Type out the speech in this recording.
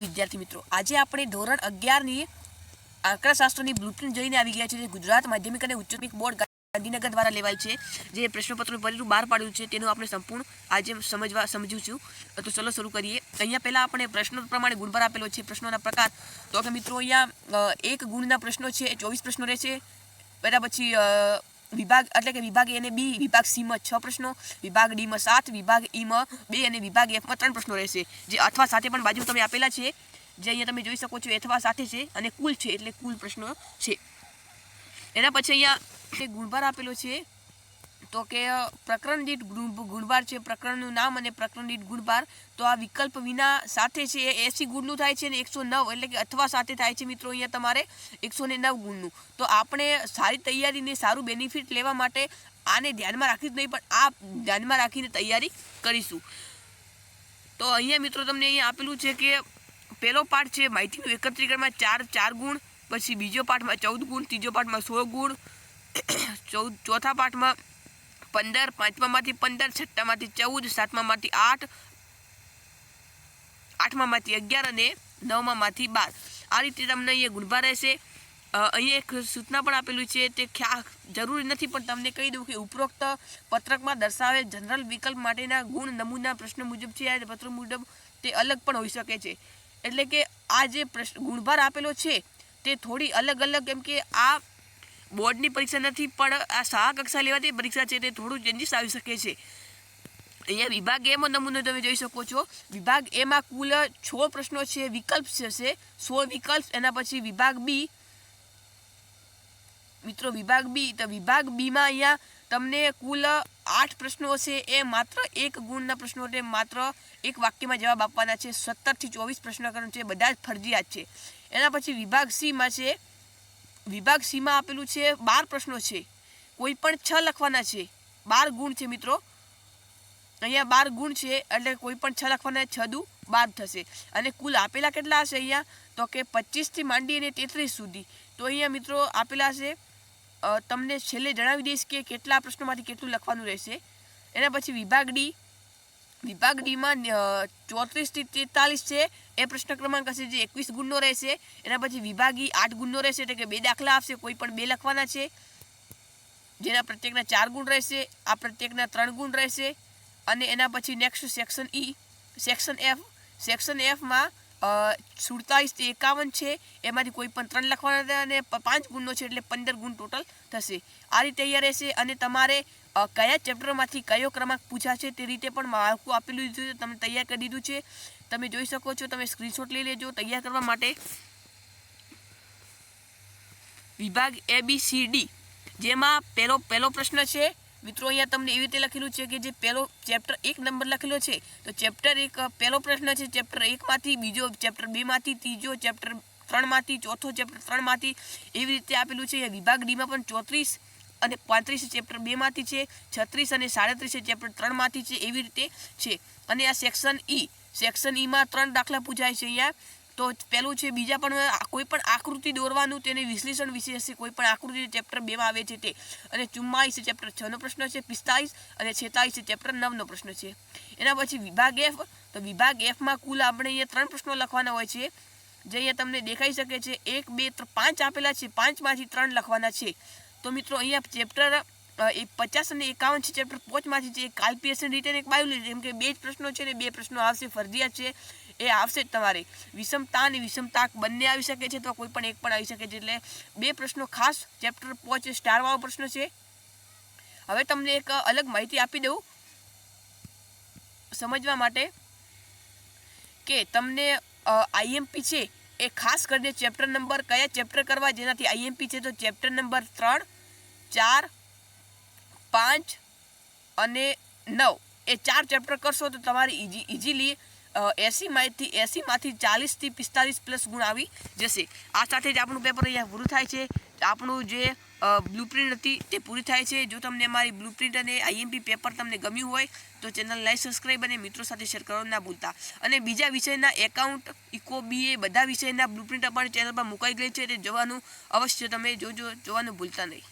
વિદ્યાર્થી મિત્રો, આજે આપણે ધોરણ 11ની આંકડાશાસ્ત્રની બ્લુપ્રિન્ટ જોઈને આવી ગયા છે. ગુજરાત માધ્યમિક અને ઉચ્ચ માધ્યમિક બોર્ડ ગાંધીનગર દ્વારા લેવાય છે. જે પ્રશ્નપત્રનું પરિણામ બહાર પાડ્યું છે તેનું આપણે સંપૂર્ણ આજે સમજ્યું છું. તો ચલો શરૂ કરીએ. અહીંયા પહેલા આપણે પ્રશ્નો પ્રમાણે ગુણભાર આપેલો છે. પ્રશ્નોના પ્રકાર તો કે મિત્રો અહીંયા એક ગુણના પ્રશ્નો છે, 24 પ્રશ્નો રહેશે. બરાબર. પછી વિભાગ એટલે કે વિભાગ એ અને બી, વિભાગ સી માં 6 પ્રશ્નો, વિભાગ ડી માં 7, વિભાગ ઈ માં 2 અને વિભાગ એફ માં 3 પ્રશ્નો રહેશે. જે અથવા સાથે પણ બાજુ તમે આપેલા છે, જે અહીંયા તમે જોઈ શકો છો અથવા સાથે છે અને કુલ છે એટલે કુલ પ્રશ્નો છે. એના પછી અહીંયા ગુણભાર આપેલો છે તો કે પ્રકરણ દીઠ ગુણભાર છે, પ્રકરણનું નામ અને પ્રકરણ દીઠ ગુણભાર. તો આ વિકલ્પ વિના સાથે છે એ 80 ગુણનું થાય છે અને 109 એટલે કે અથવા સાથે થાય છે મિત્રો અહીંયા તમારે 109 ગુણનું. તો આપણે સારી તૈયારીને સારું બેનિફિટ લેવા માટે આને ધ્યાનમાં રાખી જ નહીં, પણ આ ધ્યાનમાં રાખીને તૈયારી કરીશું. તો અહીંયા મિત્રો તમને અહીંયા આપેલું છે કે પહેલો પાઠ છે માહિતીનું એકત્રીકરણમાં 4 ગુણ, પછી બીજો પાઠમાં 14 ગુણ, ત્રીજો પાઠમાં 16 ગુણ, ચોથા પાઠમાં 15, પાંચમામાંથી 15, છઠ્ઠામાંથી 14, સાતમામાંથી 8, આઠમામાંથી 11 અને નવમામાંથી 12. આ રીતે તમને અહીંયા ગુણભાર રહેશે. અહીંયા એક સૂચના પણ આપેલું છે, તે જરૂરી નથી પણ તમને કહી દઉં કે ઉપરોક્ત પત્રકમાં દર્શાવેલ જનરલ વિકલ્પ માટેના ગુણ નમૂના પ્રશ્ન મુજબ છે. આ પત્ર મુજબ તે અલગ પણ હોઈ શકે છે. એટલે કે આ જે ગુણભાર આપેલો છે તે થોડી અલગ કેમ કે આ બોર્ડની પરીક્ષા નથી પણ આ શાળા કક્ષા લેવાતી પરીક્ષા છે, તે થોડું ચેન્જીસ આવી શકે છે. અહીંયા વિભાગ એમાં નમૂનો તમે જોઈ શકો છો. વિભાગ એમાં કુલ 6 પ્રશ્નો છે, વિકલ્પ છે 16 વિકલ્પ. એના પછી વિભાગ બી મિત્રો, વિભાગ બી, તો વિભાગ બીમાં અહીંયા તમને કુલ 8 પ્રશ્નો છે. એ માત્ર 1 ગુણના પ્રશ્નો છે, માત્ર એક વાક્યમાં જવાબ આપવાના છે. 17 થી 24 પ્રશ્નકરણ છે, બધા જ ફરજિયાત છે. એના પછી વિભાગ સીમાં છે, વિભાગ સીમાં આપેલું છે 12 પ્રશ્નો છે, કોઈ પણ 6 લખવાના છે. 12 ગુણ છે મિત્રો, અહીંયા 12 ગુણ છે એટલે કોઈ પણ 6 લખવાના, 6 દુ 12 થશે. અને કુલ આપેલા કેટલા હશે અહીંયા તો કે 25 થી માંડી અને 33 સુધી. તો અહીંયા મિત્રો આપેલા છે, તમને છેલ્લે જણાવી દઈશ કે કેટલા પ્રશ્નોમાંથી કેટલું લખવાનું રહેશે. એના પછી વિભાગ ડી, વિભાગ ડીમાં 34 થી 43 છે, એ પ્રશ્ન ક્રમાંક હશે જે 21 ગુણનો રહેશે. એના પછી વિભાગ ઈ 8 ગુણનો રહેશે, એટલે કે 2 દાખલા આપશે, કોઈ પણ 2 લખવાના છે, જેના પ્રત્યેકના 4 ગુણ રહેશે, આ પ્રત્યેકના 3 ગુણ રહેશે. અને એના પછી નેક્સ્ટ સેક્શન ઈ, સેક્શન એફમાં 47 થી 51 છે, એમાંથી કોઈ પણ 3 લખવાના અને 5 ગુણનો છે, એટલે 15 ગુણ ટોટલ થશે. આ રીતે તૈયાર રહેશે. અને તમારે કયા ચેપ્ટરમાંથી કયો ક્રમાંક પૂછાશે તે રીતે પણ માળખું આપેલું છે, તમે તૈયાર કરી દીધું છે. તમે જોઈ શકો છો, તમે સ્ક્રીનશોટ લઈ લેજો તૈયાર કરવા માટે. વિભાગ ABCD જેમાં પહેલો પ્રશ્ન છે મિત્રો, અહીંયા તમને એવી રીતે લખેલું છે કે જે પહેલો ચેપ્ટર 1 નંબર લખેલો છે, તો ચેપ્ટર 1 પહેલો પ્રશ્ન છે ચેપ્ટર 1 માંથી, બીજો ચેપ્ટર 2 માંથી, ત્રીજો ચેપ્ટર 3 માંથી, ચોથો ચેપ્ટર 3 માંથી, એવી રીતે આપેલું છે. વિભાગ ડીમાં પણ 34 અને 35 ચેપ્ટર 2 માંથી છે, 36 અને 37 ચેપ્ટર 3 માંથી છે, એવી રીતે છે. અને આ સેક્શન ઈમાં 3 દાખલા પૂછાય છે અહીંયા. તો પેલું છે, બીજા પણ કોઈ પણ આકૃતિ દોરવાનું, તેને વિશ્લેષણ વિશે હશે, કોઈ પણ આકૃતિ ચેપ્ટર 2 માં આવે છે તે. અને 44 ચેપ્ટર 6 નો પ્રશ્ન છે, 45 અને 46 ચેપ્ટર 9 નો પ્રશ્ન છે. એના પછી વિભાગ એફ, તો વિભાગ એફમાં કુલ આપણે અહીંયા 3 પ્રશ્નો લખવાના હોય છે, જે અહીંયા તમને દેખાઈ શકે છે. 1 2 3 5 આપેલા છે, 5 માંથી 3 લખવાના છે. તો મિત્રો અહીંયા ચેપ્ટર 50 અને 51 છે, ચેપ્ટર 5 માંથી છે. એક આઈપીએસ રિટર્ન, એક બાયોલોજી, જેમ કે 2 જ પ્રશ્નો છે ને 2 પ્રશ્નો આવશે, ફરજિયાત છે, એ આવશે જ તમારે. વિષમતા અને વિષમતાક બંને આવી શકે છે, તો કોઈ પણ એક પણ આવી શકે છે. એટલે 2 પ્રશ્નો ખાસ ચેપ્ટર 5 સ્ટાર વાળો પ્રશ્ન છે. હવે તમને એક અલગ માહિતી આપી દઉં સમજવા માટે કે તમને આઈએમપી છે એ ખાસ કરીને ચેપ્ટર નંબર કયા ચેપ્ટર કરવા જેનાથી આઈએમપી છે, તો ચેપ્ટર નંબર 3, 4, 5 અને 9 એ 4 ચેપ્ટર કરશો તો તમારે ઇઝીલી 80 માંથી 40 થી 45 પ્લસ ગુણ આવી જશે. આ સાથે જ આપણું પેપર અહીંયા પૂરું થાય છે. આપણું જે બ્લુપ્રિન્ટ હતી તે પૂરી થાય છે. જો તમને અમારી બ્લુપ્રિન્ટ અને આઈએમપી પેપર તમને ગમ્યું હોય તો ચેનલ લાઈક, સબસ્ક્રાઈબ અને મિત્રો સાથે શેર કરવાનું ના ભૂલતા. અને બીજા વિષયના એકાઉન્ટ, ઇકો, બીએ બધા વિષયના બ્લુપ્રિન્ટ અમારી ચેનલ પર મુકાઈ ગઈ છે, તે જોવાનું અવશ્ય તમે જોવાનું ભૂલતા નહીં.